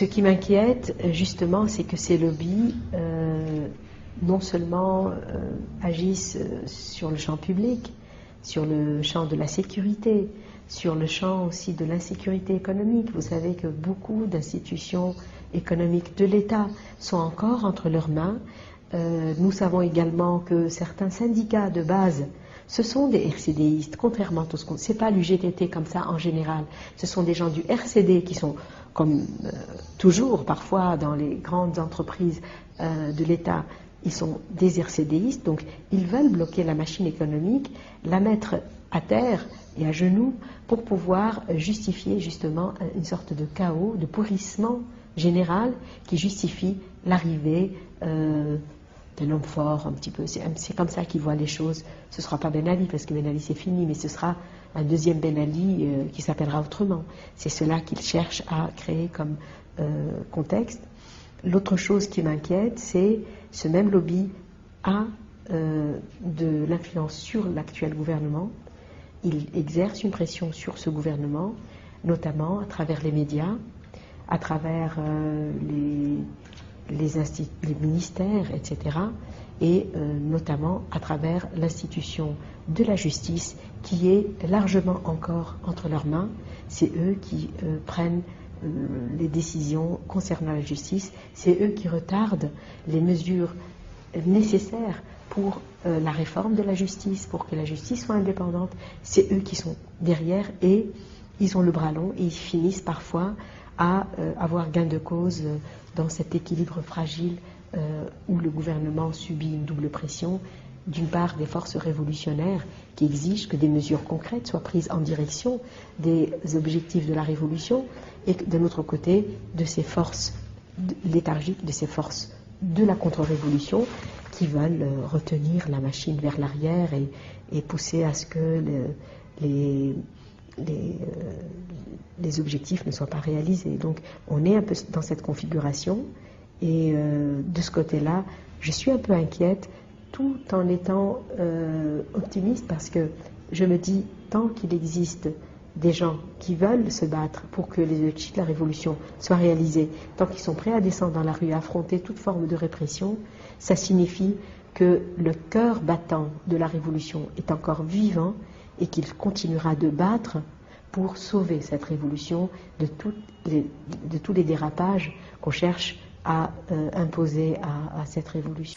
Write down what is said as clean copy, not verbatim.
Ce qui m'inquiète, justement, c'est que ces lobbies, non seulement agissent sur le champ public, sur le champ de la sécurité, sur le champ aussi de l'insécurité économique. Vous savez que beaucoup d'institutions économiques de l'État sont encore entre leurs mains. Nous savons également que certains syndicats de base, ce sont des RCDistes, contrairement à tout ce qu'on... C'est pas l'UGTT comme ça en général. Ce sont des gens du RCD qui sont, comme toujours parfois dans les grandes entreprises de l'État, ils sont des RCDistes, donc ils veulent bloquer la machine économique, la mettre à terre et à genoux pour pouvoir justifier justement une sorte de chaos, de pourrissement général qui justifie l'arrivée d'un homme fort un petit peu. C'est comme ça qu'ils voient les choses. Ce ne sera pas Ben Ali parce que Ben Ali c'est fini, mais ce sera un deuxième Ben Ali qui s'appellera autrement. C'est cela qu'ils cherchent à créer comme contexte. L'autre chose qui m'inquiète, c'est ce même lobby a de l'influence sur l'actuel gouvernement. Il exerce une pression sur ce gouvernement, notamment à travers les médias, à travers les ministères, etc. Et notamment à travers l'institution de la justice qui est largement encore entre leurs mains. C'est eux qui prennent les décisions concernant la justice, c'est eux qui retardent les mesures nécessaires pour la réforme de la justice, pour que la justice soit indépendante. C'est eux qui sont derrière et ils ont le bras long et ils finissent parfois à avoir gain de cause dans cet équilibre fragile où le gouvernement subit une double pression, d'une part des forces révolutionnaires qui exigent que des mesures concrètes soient prises en direction des objectifs de la révolution, et d'un autre côté de ces forces léthargiques, de ces forces de la contre-révolution qui veulent retenir la machine vers l'arrière et pousser à ce que les objectifs ne soient pas réalisés. Donc on est un peu dans cette configuration et de ce côté-là, je suis un peu inquiète tout en étant optimiste parce que je me dis, tant qu'il existe des gens qui veulent se battre pour que les objectifs de la révolution soient réalisés, tant qu'ils sont prêts à descendre dans la rue, à affronter toute forme de répression, ça signifie que le cœur battant de la révolution est encore vivant et qu'il continuera de battre pour sauver cette révolution de tous les dérapages qu'on cherche à imposer à cette révolution.